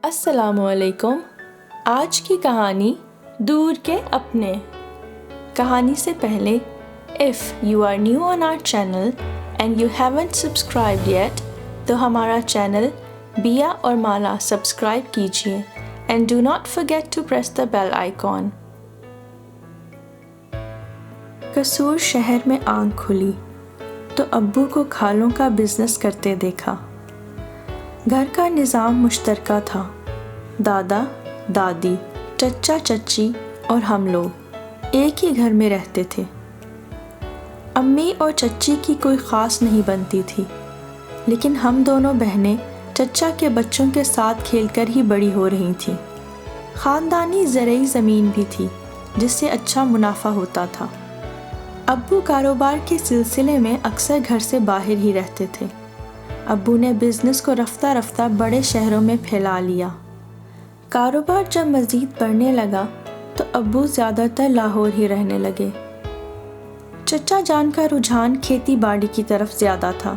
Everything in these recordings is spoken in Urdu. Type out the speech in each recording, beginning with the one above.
السلام علیکم۔ آج کی کہانی دور کے اپنے۔ کہانی سے پہلے if you are new on our channel and you haven't subscribed yet تو ہمارا چینل بیا اور مالا سبسکرائب کیجیے and do not forget to press the bell icon۔ قصور شہر میں آنکھ کھلی تو ابو کو کھالوں کا بزنس کرتے دیکھا۔ گھر کا نظام مشترکہ تھا، دادا دادی چچا چچی اور ہم لوگ ایک ہی گھر میں رہتے تھے۔ امی اور چچی کی کوئی خاص نہیں بنتی تھی، لیکن ہم دونوں بہنیں چچا کے بچوں کے ساتھ کھیل کر ہی بڑی ہو رہی تھیں۔ خاندانی زرعی زمین بھی تھی جس سے اچھا منافع ہوتا تھا۔ ابو کاروبار کے سلسلے میں اکثر گھر سے باہر ہی رہتے تھے۔ ابو نے بزنس کو رفتہ رفتہ بڑے شہروں میں پھیلا لیا۔ کاروبار جب مزید بڑھنے لگا تو ابو زیادہ تر لاہور ہی رہنے لگے۔ چچا جان کا رجحان کھیتی باڑی کی طرف زیادہ تھا۔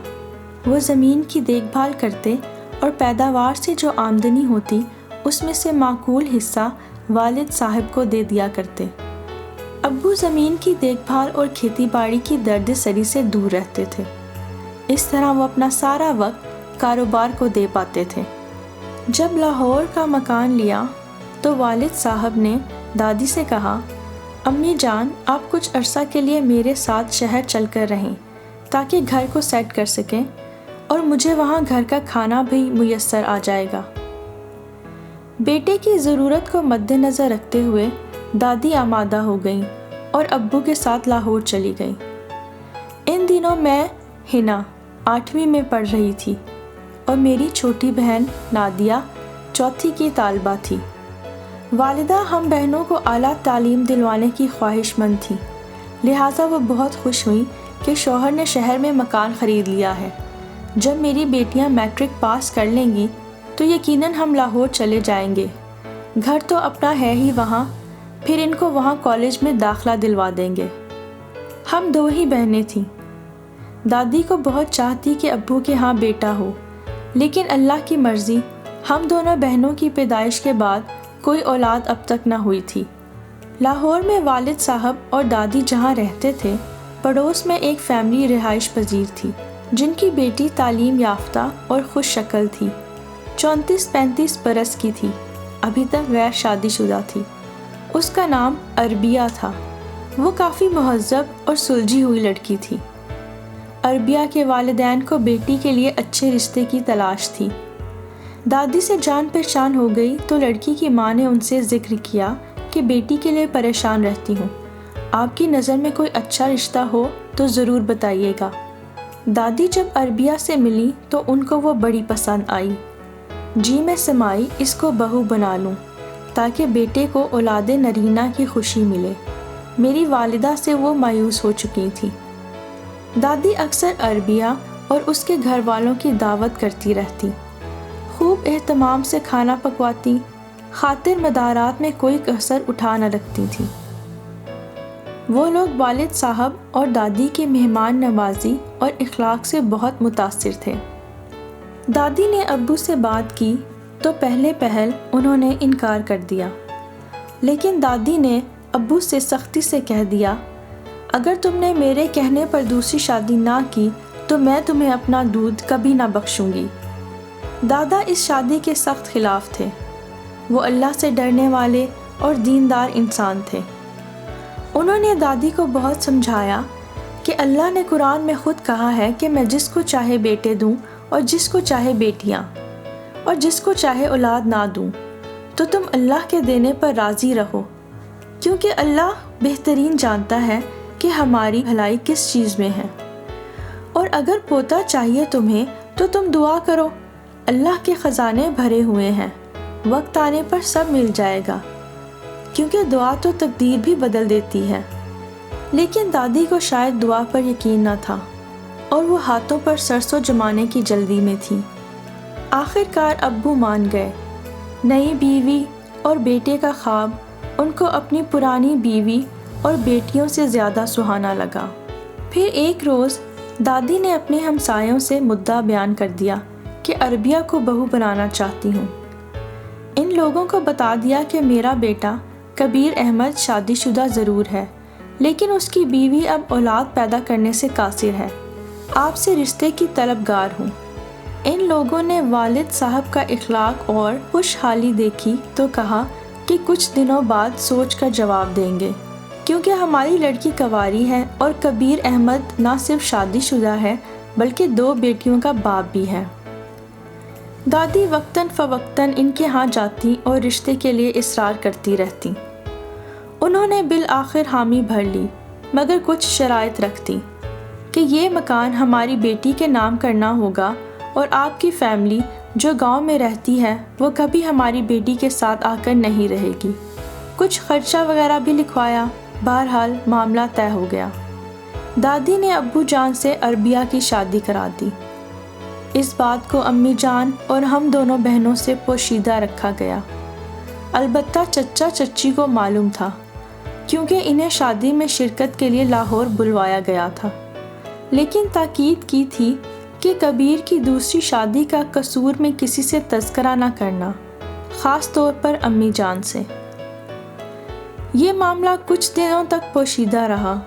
وہ زمین کی دیکھ بھال کرتے اور پیداوار سے جو آمدنی ہوتی اس میں سے معقول حصہ والد صاحب کو دے دیا کرتے۔ ابو زمین کی دیکھ بھال اور کھیتی باڑی کی درد سری سے دور رہتے تھے۔ اس طرح وہ اپنا سارا وقت کاروبار کو دے پاتے تھے۔ جب لاہور کا مکان لیا تو والد صاحب نے دادی سے کہا، امی جان آپ کچھ عرصہ کے لیے میرے ساتھ شہر چل کر رہیں تاکہ گھر کو سیٹ کر سکیں اور مجھے وہاں گھر کا کھانا بھی میسر آ جائے گا۔ بیٹے کی ضرورت کو مد نظر رکھتے ہوئے دادی آمادہ ہو گئیں اور ابو کے ساتھ لاہور چلی گئیں۔ ان دنوں میں ہنا 8ویں میں پڑھ رہی تھی اور میری چھوٹی بہن نادیہ 4تھی کی طالبہ تھی۔ والدہ ہم بہنوں کو اعلیٰ تعلیم دلوانے کی خواہش مند تھی، لہٰذا وہ بہت خوش ہوئیں کہ شوہر نے شہر میں مکان خرید لیا ہے۔ جب میری بیٹیاں میٹرک پاس کر لیں گی تو یقیناً ہم لاہور چلے جائیں گے۔ گھر تو اپنا ہے ہی وہاں، پھر ان کو وہاں کالج میں داخلہ دلوا دیں گے۔ ہم 2 ہی بہنیں تھیں۔ دادی کو بہت چاہتی کہ ابو کے ہاں بیٹا ہو، لیکن اللہ کی مرضی ہم دونوں بہنوں کی پیدائش کے بعد کوئی اولاد اب تک نہ ہوئی تھی۔ لاہور میں والد صاحب اور دادی جہاں رہتے تھے، پڑوس میں ایک فیملی رہائش پذیر تھی جن کی بیٹی تعلیم یافتہ اور خوش شکل تھی۔ 34-35 برس کی تھی، ابھی تک غیر شادی شدہ تھی۔ اس کا نام عربیہ تھا۔ وہ کافی مہذب اور سلجھی ہوئی لڑکی تھی۔ عربیہ کے والدین کو بیٹی کے لیے اچھے رشتے کی تلاش تھی۔ دادی سے جان پہچان ہو گئی تو لڑکی کی ماں نے ان سے ذکر کیا کہ بیٹی کے لیے پریشان رہتی ہوں، آپ کی نظر میں کوئی اچھا رشتہ ہو تو ضرور بتائیے گا۔ دادی جب عربیہ سے ملی تو ان کو وہ بڑی پسند آئی۔ جی میں سمائی اس کو بہو بنا لوں تاکہ بیٹے کو اولاد نرینہ کی خوشی ملے۔ میری والدہ سے وہ مایوس ہو چکی تھی۔ دادی اکثر عربیہ اور اس کے گھر والوں کی دعوت کرتی رہتی، خوب اہتمام سے کھانا پکواتی، خاطر مدارات میں کوئی کسر اٹھا نہ رکھتی تھی۔ وہ لوگ والد صاحب اور دادی کی مہمان نوازی اور اخلاق سے بہت متاثر تھے۔ دادی نے ابو سے بات کی تو پہلے پہل انہوں نے انکار کر دیا، لیکن دادی نے ابو سے سختی سے کہہ دیا، اگر تم نے میرے کہنے پر دوسری شادی نہ کی تو میں تمہیں اپنا دودھ کبھی نہ بخشوں گی۔ دادا اس شادی کے سخت خلاف تھے۔ وہ اللہ سے ڈرنے والے اور دیندار انسان تھے۔ انہوں نے دادی کو بہت سمجھایا کہ اللہ نے قرآن میں خود کہا ہے کہ میں جس کو چاہے بیٹے دوں اور جس کو چاہے بیٹیاں، اور جس کو چاہے اولاد نہ دوں، تو تم اللہ کے دینے پر راضی رہو، کیونکہ اللہ بہترین جانتا ہے کہ ہماری بھلائی کس چیز میں ہے۔ اور اگر پوتا چاہیے تمہیں تو تم دعا کرو، اللہ کے خزانے بھرے ہوئے ہیں، وقت آنے پر سب مل جائے گا، کیونکہ دعا تو تقدیر بھی بدل دیتی ہے۔ لیکن دادی کو شاید دعا پر یقین نہ تھا اور وہ ہاتھوں پر سرسوں جمانے کی جلدی میں تھی۔ آخر کار ابو مان گئے۔ نئی بیوی اور بیٹے کا خواب ان کو اپنی پرانی بیوی اور بیٹیوں سے زیادہ سہانا لگا۔ پھر ایک روز دادی نے اپنے ہمسایوں سے مدعا بیان کر دیا کہ عربیہ کو بہو بنانا چاہتی ہوں۔ ان لوگوں کو بتا دیا کہ میرا بیٹا کبیر احمد شادی شدہ ضرور ہے، لیکن اس کی بیوی اب اولاد پیدا کرنے سے قاصر ہے، آپ سے رشتے کی طلبگار ہوں۔ ان لوگوں نے والد صاحب کا اخلاق اور خوشحالی دیکھی تو کہا کہ کچھ دنوں بعد سوچ کر جواب دیں گے، کیونکہ ہماری لڑکی کنواری ہے اور کبیر احمد نہ صرف شادی شدہ ہے بلکہ 2 بیٹیوں کا باپ بھی ہے۔ دادی وقتاً فوقتاً ان کے ہاں جاتی اور رشتے کے لیے اصرار کرتی رہتی۔ انہوں نے بالآخر حامی بھر لی، مگر کچھ شرائط رکھتی کہ یہ مکان ہماری بیٹی کے نام کرنا ہوگا اور آپ کی فیملی جو گاؤں میں رہتی ہے وہ کبھی ہماری بیٹی کے ساتھ آ کر نہیں رہے گی۔ کچھ خرچہ وغیرہ بھی لکھوایا، بہرحال معاملہ طے ہو گیا۔ دادی نے ابو جان سے عربیہ کی شادی کرا دی۔ اس بات کو امی جان اور ہم دونوں بہنوں سے پوشیدہ رکھا گیا، البتہ چچا چچی کو معلوم تھا، کیونکہ انہیں شادی میں شرکت کے لیے لاہور بلوایا گیا تھا، لیکن تاکید کی تھی کہ کبیر کی دوسری شادی کا قصور میں کسی سے تذکرہ نہ کرنا، خاص طور پر امی جان سے۔ یہ معاملہ کچھ دنوں تک پوشیدہ رہا۔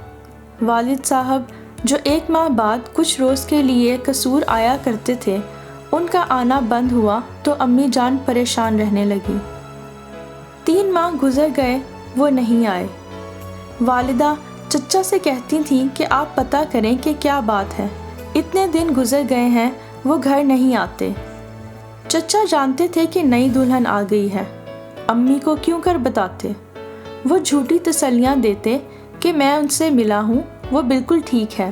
والد صاحب جو 1 ماہ بعد کچھ روز کے لیے قصور آیا کرتے تھے، ان کا آنا بند ہوا تو امی جان پریشان رہنے لگی۔ 3 ماہ گزر گئے، وہ نہیں آئے۔ والدہ چچا سے کہتی تھیں کہ آپ پتہ کریں کہ کیا بات ہے، اتنے دن گزر گئے ہیں وہ گھر نہیں آتے۔ چچا جانتے تھے کہ نئی دلہن آ گئی ہے، امی کو کیوں کر بتاتے؟ وہ جھوٹی تسلیاں دیتے کہ میں ان سے ملا ہوں، وہ بالکل ٹھیک ہے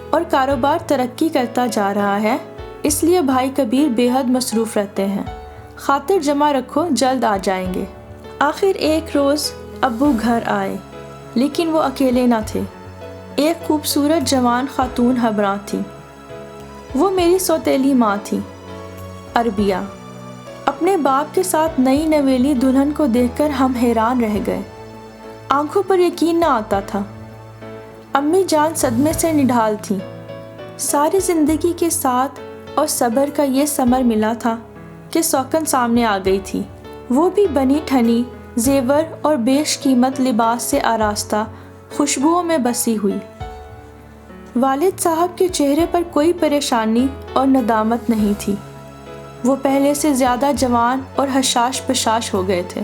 اور کاروبار ترقی کرتا جا رہا ہے، اس لیے بھائی کبیر بے حد مصروف رہتے ہیں، خاطر جمع رکھو جلد آ جائیں گے۔ آخر ایک روز ابو گھر آئے، لیکن وہ اکیلے نہ تھے، ایک خوبصورت جوان خاتون ہمراہ تھی۔ وہ میری سوتیلی ماں تھی، عربیہ۔ اپنے باپ کے ساتھ نئی نویلی دلہن کو دیکھ کر ہم حیران رہ گئے، آنکھوں پر یقین نہ آتا تھا۔ امی جان صدمے سے نڈھال تھیں، ساری زندگی کے ساتھ اور صبر کا یہ ثمر ملا تھا کہ سوکن سامنے آ گئی تھی، وہ بھی بنی ٹھنی زیور اور بیش قیمت لباس سے آراستہ، خوشبوؤں میں بسی ہوئی۔ والد صاحب کے چہرے پر کوئی پریشانی اور ندامت نہیں تھی، وہ پہلے سے زیادہ جوان اور حشاش بشاش ہو گئے تھے۔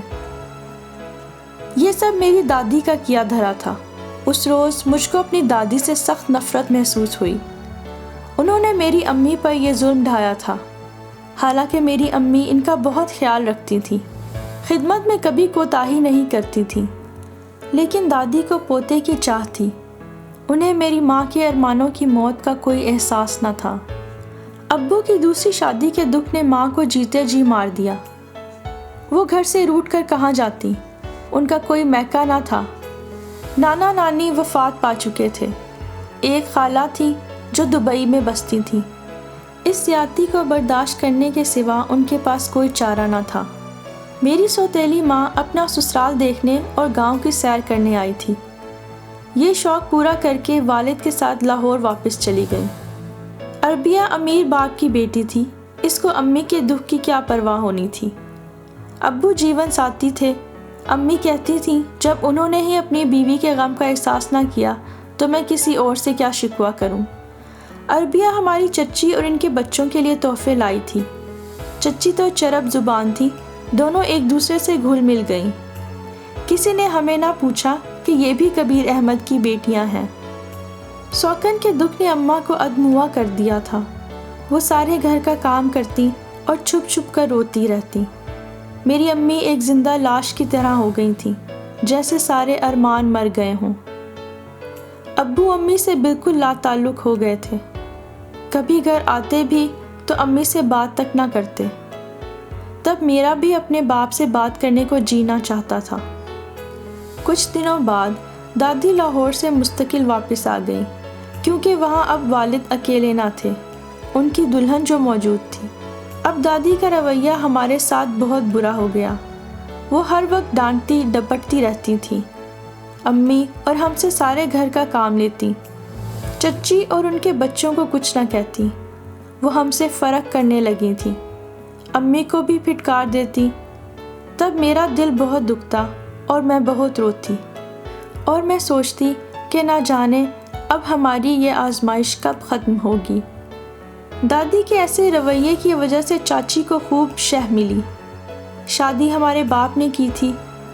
یہ سب میری دادی کا کیا دھرا تھا۔ اس روز مجھ کو اپنی دادی سے سخت نفرت محسوس ہوئی۔ انہوں نے میری امی پر یہ ظلم ڈھایا تھا، حالانکہ میری امی ان کا بہت خیال رکھتی تھی، خدمت میں کبھی کوتاہی نہیں کرتی تھی، لیکن دادی کو پوتے کی چاہ تھی، انہیں میری ماں کے ارمانوں کی موت کا کوئی احساس نہ تھا۔ ابو کی دوسری شادی کے دکھ نے ماں کو جیتے جی مار دیا۔ وہ گھر سے روٹ کر کہاں جاتی، ان کا کوئی میکہ نہ تھا۔ نانا نانی وفات پا چکے تھے، ایک خالہ تھی جو دبئی میں بستی تھی۔ اس زیادتی کو برداشت کرنے کے سوا ان کے پاس کوئی چارہ نہ تھا۔ میری سوتیلی ماں اپنا سسرال دیکھنے اور گاؤں کی سیر کرنے آئی تھی۔ یہ شوق پورا کر کے والد کے ساتھ لاہور واپس چلی گئی۔ عربیہ امیر باپ کی بیٹی تھی، اس کو امی کے دکھ کی کیا پرواہ ہونی تھی۔ ابو جیون ساتھی تھے، امی کہتی تھیں جب انہوں نے ہی اپنی بیوی کے غم کا احساس نہ کیا تو میں کسی اور سے کیا شکوہ کروں۔ عربیہ ہماری چچی اور ان کے بچوں کے لیے تحفے لائی تھی۔ چچی تو چرب زبان تھی، دونوں ایک دوسرے سے گھل مل گئیں۔ کسی نے ہمیں نہ پوچھا کہ یہ بھی کبیر احمد کی بیٹیاں ہیں۔ سوکن کے دکھ نے اماں کو ادموا کر دیا تھا، وہ سارے گھر کا کام کرتی اور چھپ چھپ کر روتی رہتی۔ میری امی ایک زندہ لاش کی طرح ہو گئی تھی، جیسے سارے ارمان مر گئے ہوں۔ ابو امی سے بالکل لا تعلق ہو گئے تھے، کبھی گھر آتے بھی تو امی سے بات تک نہ کرتے۔ تب میرا بھی اپنے باپ سے بات کرنے کو جینا چاہتا تھا۔ کچھ دنوں بعد دادی لاہور سے مستقل واپس آ گئی، کیونکہ وہاں اب والد اکیلے نہ تھے، ان کی دلہن جو موجود تھی۔ اب دادی کا رویہ ہمارے ساتھ بہت برا ہو گیا، وہ ہر وقت ڈانٹتی ڈپٹتی رہتی تھی، امی اور ہم سے سارے گھر کا کام لیتی، چچی اور ان کے بچوں کو کچھ نہ کہتی، وہ ہم سے فرق کرنے لگی تھی، امی کو بھی پھٹکار دیتی، تب میرا دل بہت دکھتا اور میں بہت روتی، اور میں سوچتی کہ نہ جانے اب ہماری یہ آزمائش کب ختم ہوگی۔ دادی کے ایسے رویے کی وجہ سے چاچی کو خوب شہ ملی۔ شادی ہمارے باپ نے کی تھی،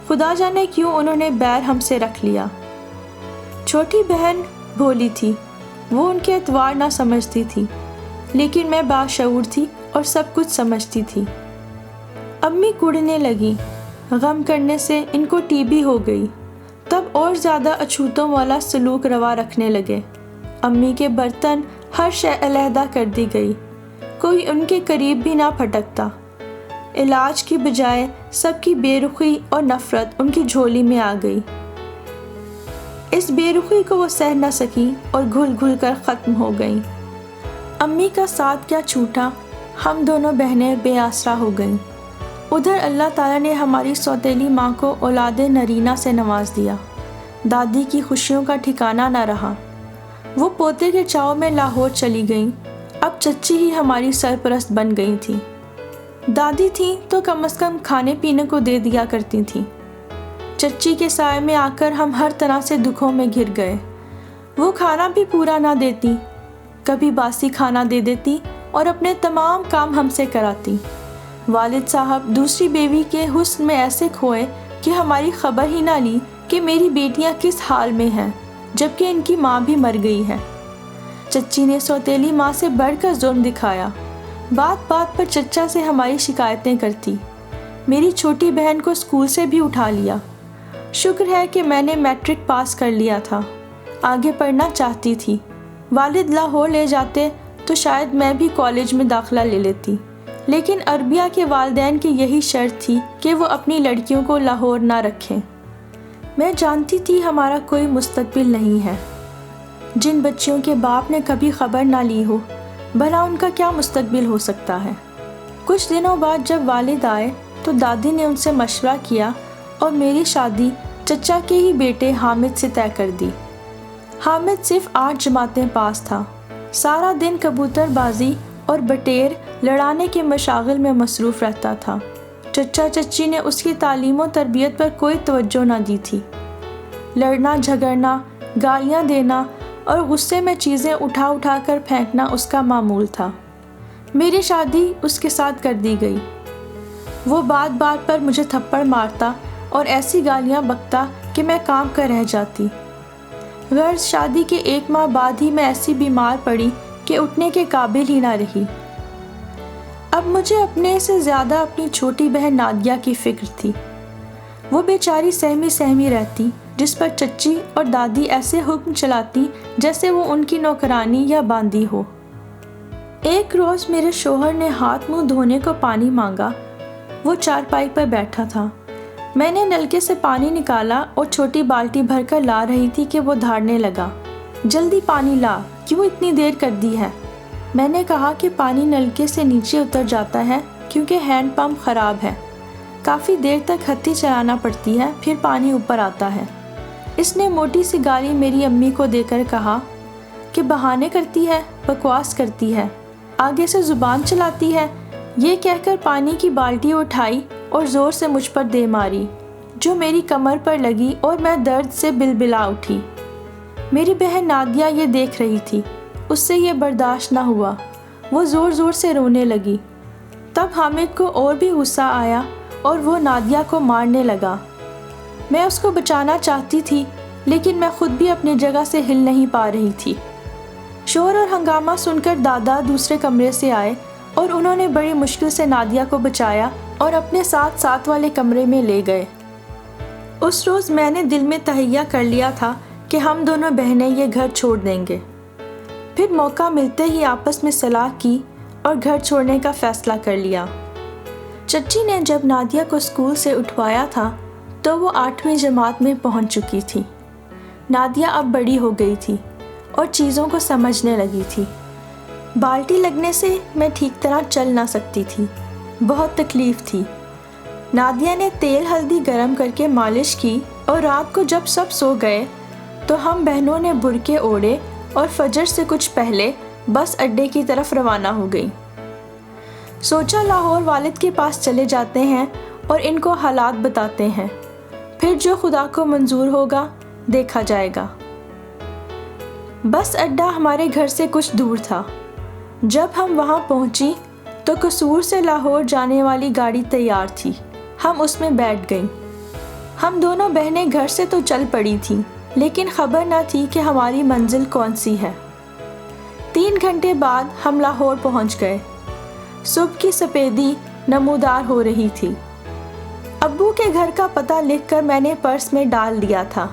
خدا جانے کیوں انہوں نے بیر ہم سے رکھ لیا۔ چھوٹی بہن بھولی تھی، وہ ان کے اعتبار نہ سمجھتی تھی، لیکن میں باشعور تھی اور سب کچھ سمجھتی تھی۔ امی کڑنے لگی، غم کرنے سے ان کو ٹی بی ہو گئی، تب اور زیادہ اچھوتوں والا سلوک روا رکھنے لگے۔ امی کے برتن ہر شے علیحدہ کر دی گئی، کوئی ان کے قریب بھی نہ پھٹکتا۔ علاج کی بجائے سب کی بے رخی اور نفرت ان کی جھولی میں آ گئی۔ اس بے رخی کو وہ سہ نہ سکی اور گھل گھل کر ختم ہو گئیں۔ امی کا ساتھ کیا چھوٹا، ہم دونوں بہنیں بے آسرا ہو گئیں۔ ادھر اللہ تعالیٰ نے ہماری سوتیلی ماں کو اولاد نرینہ سے نواز دیا۔ دادی کی خوشیوں کا ٹھکانہ نہ رہا، وہ پوتے کے چاؤ میں لاہور چلی گئیں۔ اب چچی ہی ہماری سرپرست بن گئی تھیں۔ دادی تھیں تو کم از کم کھانے پینے کو دے دیا کرتی تھیں۔ چچی کے سائے میں آ کر ہم ہر طرح سے دکھوں میں گر گئے۔ وہ کھانا بھی پورا نہ دیتی، کبھی باسی کھانا دے دیتی اور اپنے تمام کام ہم سے کراتی۔ والد صاحب دوسری بیوی کے حسن میں ایسے کھوئے کہ ہماری خبر ہی نہ لی کہ میری بیٹیاں کس حال میں ہیں، جبکہ ان کی ماں بھی مر گئی ہے۔ چچی نے سوتیلی ماں سے بڑھ کر ظلم دکھایا، بات بات پر چچا سے ہماری شکایتیں کرتی۔ میری چھوٹی بہن کو اسکول سے بھی اٹھا لیا۔ شکر ہے کہ میں نے میٹرک پاس کر لیا تھا، آگے پڑھنا چاہتی تھی۔ والد لاہور لے جاتے تو شاید میں بھی کالج میں داخلہ لے لیتی، لیکن عربیہ کے والدین کی یہی شرط تھی کہ وہ اپنی لڑکیوں کو لاہور نہ رکھیں۔ میں جانتی تھی ہمارا کوئی مستقبل نہیں ہے۔ جن بچیوں کے باپ نے کبھی خبر نہ لی ہو، بھلا ان کا کیا مستقبل ہو سکتا ہے۔ کچھ دنوں بعد جب والد آئے تو دادی نے ان سے مشورہ کیا اور میری شادی چچا کے ہی بیٹے حامد سے طے کر دی۔ حامد صرف 8 جماعتیں پاس تھا، سارا دن کبوتر بازی اور بٹیر لڑانے کے مشاغل میں مصروف رہتا تھا۔ چچا چچی نے اس کی تعلیم و تربیت پر کوئی توجہ نہ دی تھی۔ لڑنا جھگڑنا، گالیاں دینا اور غصے میں چیزیں اٹھا اٹھا کر پھینکنا اس کا معمول تھا۔ میری شادی اس کے ساتھ کر دی گئی۔ وہ بات بات پر مجھے تھپڑ مارتا اور ایسی گالیاں بکتا کہ میں کام کر رہ جاتی۔ غرض شادی کے 1 ماہ بعد ہی میں ایسی بیمار پڑی کہ اٹھنے کے قابل ہی نہ رہی۔ اب مجھے اپنے سے زیادہ اپنی چھوٹی بہن نادیہ کی فکر تھی۔ وہ بیچاری سہمی سہمی رہتی، جس پر چچی اور دادی ایسے حکم چلاتی جیسے وہ ان کی نوکرانی یا باندی ہو۔ ایک روز میرے شوہر نے ہاتھ منہ دھونے کو پانی مانگا۔ وہ چارپائی پر بیٹھا تھا۔ میں نے نلکے سے پانی نکالا اور چھوٹی بالٹی بھر کر لا رہی تھی کہ وہ دھاڑنے لگا، جلدی پانی لا، کیوں اتنی دیر کر دی ہے؟ میں نے کہا کہ پانی نلکے سے نیچے اتر جاتا ہے کیونکہ ہینڈ پمپ خراب ہے، کافی دیر تک ہتھی چلانا پڑتی ہے، پھر پانی اوپر آتا ہے۔ اس نے موٹی سی گالی میری امی کو دے کر کہا کہ بہانے کرتی ہے، بکواس کرتی ہے، آگے سے زبان چلاتی ہے۔ یہ کہہ کر پانی کی بالٹی اٹھائی اور زور سے مجھ پر دے ماری، جو میری کمر پر لگی اور میں درد سے بلبلا اٹھی۔ میری بہن نادیہ یہ دیکھ رہی تھی، اس سے یہ برداشت نہ ہوا، وہ زور زور سے رونے لگی۔ تب حامد کو اور بھی غصہ آیا اور وہ نادیہ کو مارنے لگا۔ میں اس کو بچانا چاہتی تھی، لیکن میں خود بھی اپنی جگہ سے ہل نہیں پا رہی تھی۔ شور اور ہنگامہ سن کر دادا دوسرے کمرے سے آئے اور انہوں نے بڑی مشکل سے نادیہ کو بچایا اور اپنے ساتھ والے کمرے میں لے گئے۔ اس روز میں نے دل میں تہیہ کر لیا تھا کہ ہم دونوں بہنیں یہ گھر چھوڑ دیں گے۔ پھر موقع ملتے ہی آپس میں صلاح کی اور گھر چھوڑنے کا فیصلہ کر لیا۔ چچی نے جب نادیہ کو اسکول سے اٹھوایا تھا تو وہ 8ویں جماعت میں پہنچ چکی تھی۔ نادیہ اب بڑی ہو گئی تھی اور چیزوں کو سمجھنے لگی تھی۔ بالٹی لگنے سے میں ٹھیک طرح چل نہ سکتی تھی، بہت تکلیف تھی۔ نادیہ نے تیل ہلدی گرم کر کے مالش کی اور رات کو جب سب سو گئے تو ہم بہنوں نے برقعے اوڑھے اور فجر سے کچھ پہلے بس اڈے کی طرف روانہ ہو گئی۔ سوچا لاہور والد کے پاس چلے جاتے ہیں اور ان کو حالات بتاتے ہیں، پھر جو خدا کو منظور ہوگا دیکھا جائے گا۔ بس اڈا ہمارے گھر سے کچھ دور تھا۔ جب ہم وہاں پہنچی تو قصور سے لاہور جانے والی گاڑی تیار تھی، ہم اس میں بیٹھ گئیں۔ ہم دونوں بہنیں گھر سے تو چل پڑی تھیں، لیکن خبر نہ تھی کہ ہماری منزل کون سی ہے۔ 3 گھنٹے بعد ہم لاہور پہنچ گئے۔ صبح کی سپیدی نمودار ہو رہی تھی۔ ابو کے گھر کا پتہ لکھ کر میں نے پرس میں ڈال دیا تھا۔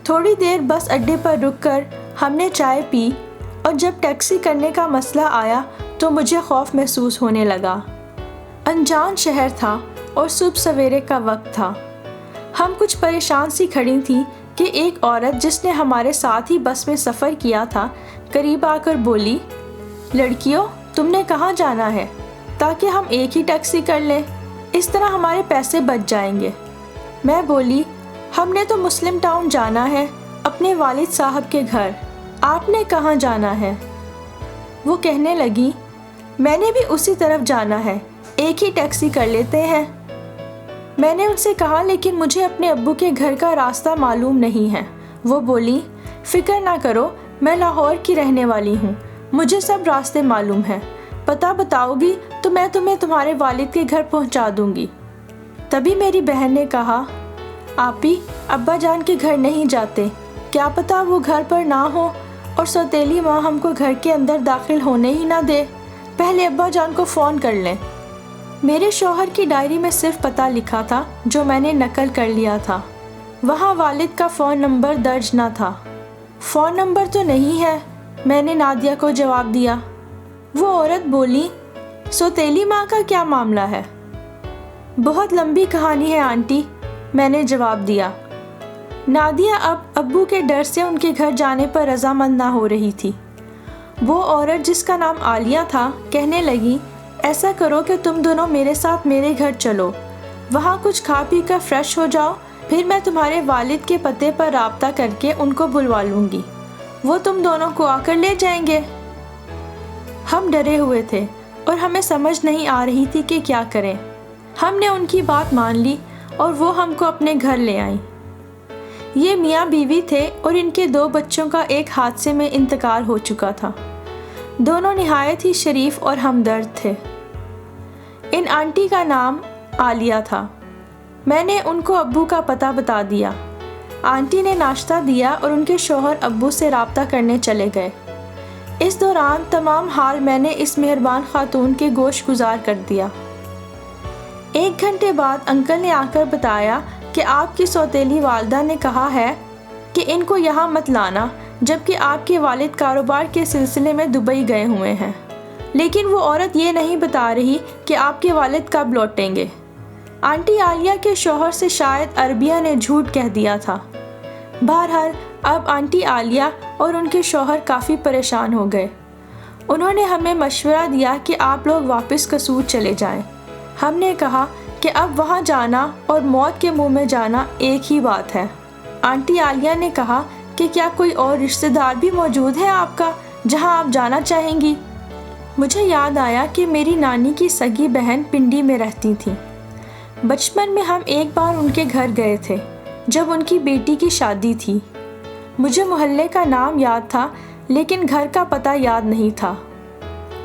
تھوڑی دیر بس اڈے پر رک کر ہم نے چائے پی، اور جب ٹیکسی کرنے کا مسئلہ آیا تو مجھے خوف محسوس ہونے لگا۔ انجان شہر تھا اور صبح سویرے کا وقت تھا۔ ہم کچھ پریشان سی کھڑی تھیں کہ ایک عورت جس نے ہمارے ساتھ ہی بس میں سفر کیا تھا قریب آ کر بولی، لڑکیوں تم نے کہاں جانا ہے؟ تاکہ ہم ایک ہی ٹیکسی کر لیں، اس طرح ہمارے پیسے بچ جائیں گے۔ میں بولی، ہم نے تو مسلم ٹاؤن جانا ہے، اپنے والد صاحب کے گھر، آپ نے کہاں جانا ہے؟ وہ کہنے لگی، میں نے بھی اسی طرف جانا ہے، ایک ہی ٹیکسی کر لیتے ہیں۔ میں نے ان سے کہا لیکن مجھے اپنے ابو کے گھر کا راستہ معلوم نہیں ہے۔ وہ بولی، فکر نہ کرو، میں لاہور کی رہنے والی ہوں، مجھے سب راستے معلوم ہیں، پتہ بتاؤ گی تو میں تمہیں تمہارے والد کے گھر پہنچا دوں گی۔ تبھی میری بہن نے کہا، آپی ابا جان کے گھر نہیں جاتے، کیا پتہ وہ گھر پر نہ ہو اور سوتیلی ماں ہم کو گھر کے اندر داخل ہونے ہی نہ دے، پہلے ابا جان کو فون کر لیں۔ میرے شوہر کی ڈائری میں صرف پتہ لکھا تھا جو میں نے نقل کر لیا تھا، وہاں والد کا فون نمبر درج نہ تھا۔ فون نمبر تو نہیں ہے، میں نے نادیہ کو جواب دیا۔ وہ عورت بولی، سوتیلی ماں کا کیا معاملہ ہے؟ بہت لمبی کہانی ہے آنٹی، میں نے جواب دیا۔ نادیہ اب ابو کے ڈر سے ان کے گھر جانے پر رضامند نہ ہو رہی تھی۔ وہ عورت جس کا نام عالیہ تھا کہنے لگی، ایسا کرو کہ تم دونوں میرے ساتھ میرے گھر چلو، وہاں کچھ کھا پی کر فریش ہو جاؤ، پھر میں تمہارے والد کے پتے پر رابطہ کر کے ان کو بلوا لوں گی، وہ تم دونوں کو آ کر لے جائیں گے۔ ہم ڈرے ہوئے تھے اور ہمیں سمجھ نہیں آ رہی تھی کہ کیا کریں۔ ہم نے ان کی بات مان لی اور وہ ہم کو اپنے گھر لے آئیں۔ یہ میاں بیوی تھے اور ان کے 2 بچوں کا ایک حادثے میں انتقال ہو چکا تھا۔ دونوں نہایت ہی شریف اور ہمدرد تھے۔ ان آنٹی کا نام عالیہ تھا۔ میں نے ان کو ابو کا پتہ بتا دیا۔ آنٹی نے ناشتہ دیا اور ان کے شوہر ابو سے رابطہ کرنے چلے گئے۔ اس دوران تمام حال میں نے اس مہربان خاتون کے گوش گزار کر دیا۔ 1 گھنٹے بعد انکل نے آ کر بتایا کہ آپ کی سوتیلی والدہ نے کہا ہے کہ ان کو یہاں مت لانا، جبکہ آپ کے والد کاروبار کے سلسلے میں دبئی گئے ہوئے ہیں، لیکن وہ عورت یہ نہیں بتا رہی کہ آپ کے والد کب لوٹیں گے۔ آنٹی عالیہ کے شوہر سے شاید عربیہ نے جھوٹ کہہ دیا تھا۔ بہرحال اب آنٹی عالیہ اور ان کے شوہر کافی پریشان ہو گئے۔ انہوں نے ہمیں مشورہ دیا کہ آپ لوگ واپس قصور چلے جائیں۔ ہم نے کہا کہ اب وہاں جانا اور موت کے منہ میں جانا ایک ہی بات ہے۔ آنٹی عالیہ نے کہا کہ کیا کوئی اور رشتہ دار بھی موجود ہے آپ کا جہاں آپ جانا چاہیں گی؟ مجھے یاد آیا کہ میری نانی کی سگی بہن پنڈی میں رہتی تھی۔ بچپن میں ہم ایک بار ان کے گھر گئے تھے جب ان کی بیٹی کی شادی تھی۔ مجھے محلے کا نام یاد تھا لیکن گھر کا پتہ یاد نہیں تھا۔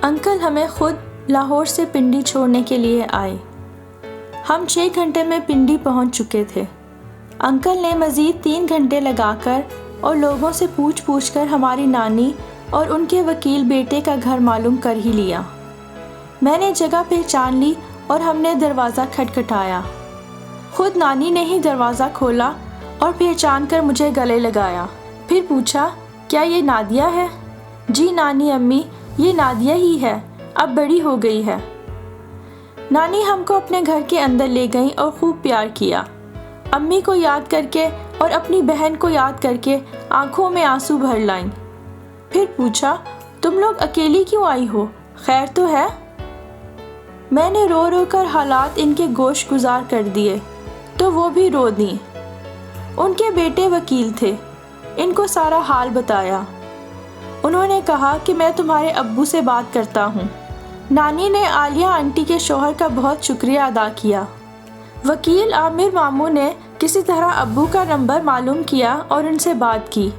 انکل ہمیں خود لاہور سے پنڈی چھوڑنے کے لیے آئے۔ ہم 6 گھنٹے میں پنڈی پہنچ چکے تھے۔ انکل نے مزید 3 گھنٹے لگا کر اور لوگوں سے پوچھ کر ہماری نانی اور ان کے وکیل بیٹے کا گھر معلوم کر ہی لیا۔ میں نے جگہ پہچان لی اور ہم نے دروازہ کھٹکھٹایا۔ خود نانی نے ہی دروازہ کھولا اور پہچان کر مجھے گلے لگایا، پھر پوچھا، کیا یہ نادیہ ہے؟ جی نانی امی، یہ نادیہ ہی ہے، اب بڑی ہو گئی ہے۔ نانی ہم کو اپنے گھر کے اندر لے گئیں اور خوب پیار کیا۔ امی کو یاد کر کے اور اپنی بہن کو یاد کر کے آنکھوں میں آنسو بھر لائیں۔ پھر پوچھا، تم لوگ اکیلی کیوں آئی ہو؟ خیر تو ہے؟ میں نے رو رو کر حالات ان کے گوش گزار کر دیے تو وہ بھی رو دیں۔ ان کے بیٹے وکیل تھے، ان کو سارا حال بتایا۔ انہوں نے کہا کہ میں تمہارے ابو سے بات کرتا ہوں، نانی نے عالیہ آنٹی کے شوہر کا بہت شکریہ ادا کیا۔ وکیل عامر ماموں نے کسی طرح ابو کا نمبر معلوم کیا اور ان سے بات کی۔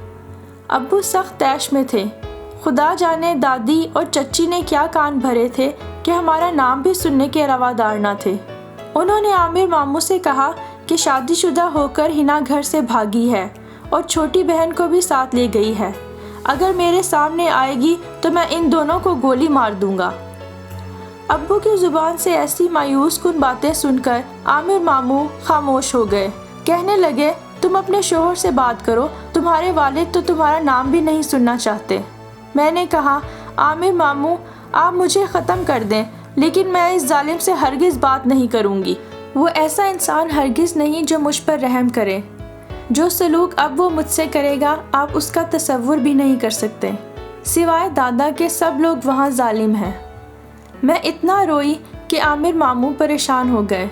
ابو سخت طیش میں تھے۔ خدا جانے دادی اور چچی نے کیا کان بھرے تھے کہ ہمارا نام بھی سننے کے روادار نہ تھے۔ انہوں نے عامر ماموں سے کہا کہ شادی شدہ ہو کر ہنا گھر سے بھاگی ہے اور چھوٹی بہن کو بھی ساتھ لے گئی ہے۔ اگر میرے سامنے آئے گی تو میں ان دونوں کو گولی مار دوں گا۔ ابو کی زبان سے ایسی مایوس کن باتیں سن کر عامر ماموں خاموش ہو گئے۔ کہنے لگے، تم اپنے شوہر سے بات کرو، تمہارے والد تو تمہارا نام بھی نہیں سننا چاہتے۔ میں نے کہا، عامر ماموں آپ مجھے ختم کر دیں، لیکن میں اس ظالم سے ہرگز بات نہیں کروں گی۔ وہ ایسا انسان ہرگز نہیں جو مجھ پر رحم کرے۔ جو سلوک اب وہ مجھ سے کرے گا آپ اس کا تصور بھی نہیں کر سکتے۔ سوائے دادا کے سب لوگ وہاں ظالم ہیں۔ میں اتنا روئی کہ عامر ماموں پریشان ہو گئے۔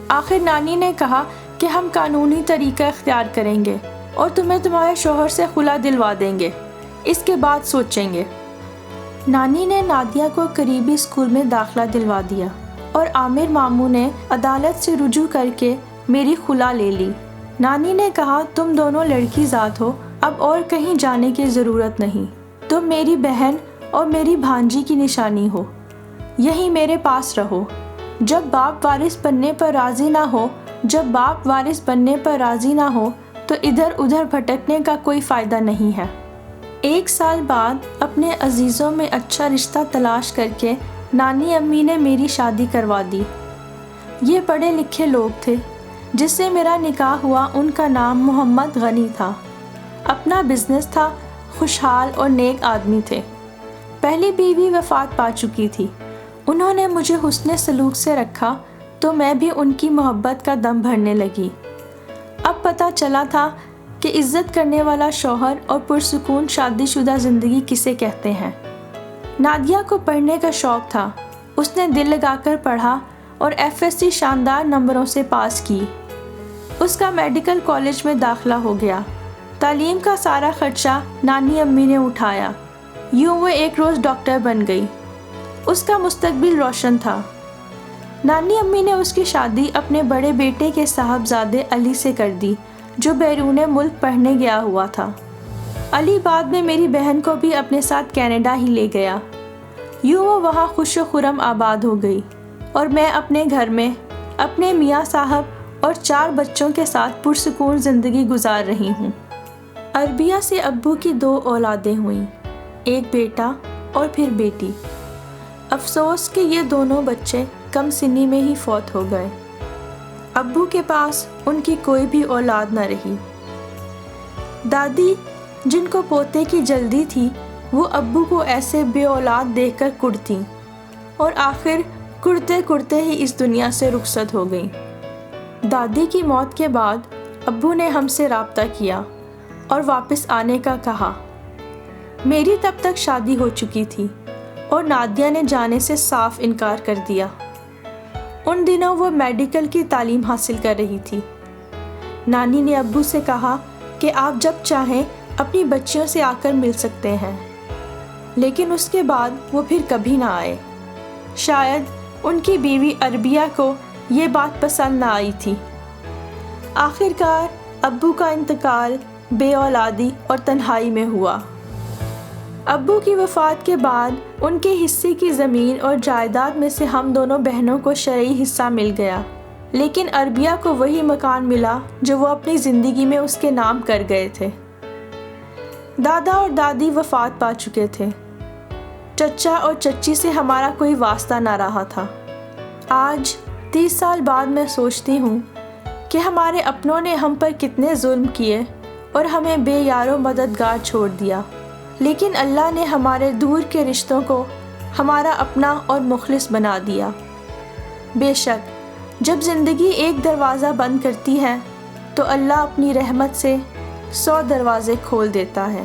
آخر نانی نے کہا کہ ہم قانونی طریقہ اختیار کریں گے اور تمہیں تمہارے شوہر سے خلا دلوا دیں گے، اس کے بعد سوچیں گے۔ نانی نے نادیہ کو قریبی اسکول میں داخلہ دلوا دیا اور عامر ماموں نے عدالت سے رجوع کر کے میری خلا لے لی۔ نانی نے کہا، تم دونوں لڑکی ذات ہو، اب اور کہیں جانے کی ضرورت نہیں۔ تم میری بہن اور میری بھانجی کی نشانی ہو، یہیں میرے پاس رہو۔ جب باپ وارث بننے پر راضی نہ ہو تو ادھر ادھر بھٹکنے کا کوئی فائدہ نہیں ہے۔ 1 سال بعد اپنے عزیزوں میں اچھا رشتہ تلاش کر کے نانی امی نے میری شادی کروا دی۔ یہ پڑھے لکھے لوگ تھے۔ جس سے میرا نکاح ہوا ان کا نام محمد غنی تھا۔ اپنا بزنس تھا، خوشحال اور نیک آدمی تھے۔ پہلی بیوی وفات پا چکی تھی۔ انہوں نے مجھے حسن سلوک سے رکھا تو میں بھی ان کی محبت کا دم بھرنے لگی۔ اب پتہ چلا تھا کہ عزت کرنے والا شوہر اور پرسکون شادی شدہ زندگی کسے کہتے ہیں۔ نادیہ کو پڑھنے کا شوق تھا۔ اس نے دل لگا کر پڑھا اور FSC شاندار نمبروں سے پاس کی۔ اس کا میڈیکل کالج میں داخلہ ہو گیا۔ تعلیم کا سارا خرچہ نانی امی نے اٹھایا۔ یوں وہ ایک روز ڈاکٹر بن گئی۔ اس کا مستقبل روشن تھا۔ نانی امی نے اس کی شادی اپنے بڑے بیٹے کے صاحبزادے علی سے کر دی، جو بیرون ملک پڑھنے گیا ہوا تھا۔ علی بعد میں میری بہن کو بھی اپنے ساتھ کینیڈا ہی لے گیا۔ یوں وہ وہاں خوش و خرم آباد ہو گئی اور میں اپنے گھر میں اپنے میاں صاحب اور 4 بچوں کے ساتھ پرسکون زندگی گزار رہی ہوں۔ عربیہ سے ابو کی 2 اولادیں ہوئیں، ایک بیٹا اور پھر بیٹی۔ افسوس کہ یہ دونوں بچے کم سنی میں ہی فوت ہو گئے۔ ابو کے پاس ان کی کوئی بھی اولاد نہ رہی۔ دادی، جن کو پوتے کی جلدی تھی، وہ ابو کو ایسے بے اولاد دیکھ کر کڑتیں اور آخر کڑتے ہی اس دنیا سے رخصت ہو گئیں۔ دادی کی موت کے بعد ابو نے ہم سے رابطہ کیا اور واپس آنے کا کہا۔ میری تب تک شادی ہو چکی تھی اور نادیہ نے جانے سے صاف انکار کر دیا۔ ان دنوں وہ میڈیکل کی تعلیم حاصل کر رہی تھی۔ نانی نے ابو سے کہا کہ آپ جب چاہیں اپنی بچیوں سے آ کر مل سکتے ہیں، لیکن اس کے بعد وہ پھر کبھی نہ آئے۔ شاید ان کی بیوی عربیہ کو یہ بات پسند نہ آئی تھی۔ آخر کار ابو کا انتقال بے اولادی اور تنہائی میں ہوا۔ ابو کی وفات کے بعد ان کے حصے کی زمین اور جائیداد میں سے ہم دونوں بہنوں کو شرعی حصہ مل گیا، لیکن عربیہ کو وہی مکان ملا جو وہ اپنی زندگی میں اس کے نام کر گئے تھے۔ دادا اور دادی وفات پا چکے تھے۔ چچا اور چچی سے ہمارا کوئی واسطہ نہ رہا تھا۔ آج 30 سال بعد میں سوچتی ہوں کہ ہمارے اپنوں نے ہم پر کتنے ظلم کیے اور ہمیں بے یار و مددگار چھوڑ دیا، لیکن اللہ نے ہمارے دور کے رشتوں کو ہمارا اپنا اور مخلص بنا دیا۔ بے شک جب زندگی ایک دروازہ بند کرتی ہے تو اللہ اپنی رحمت سے 100 دروازے کھول دیتا ہے۔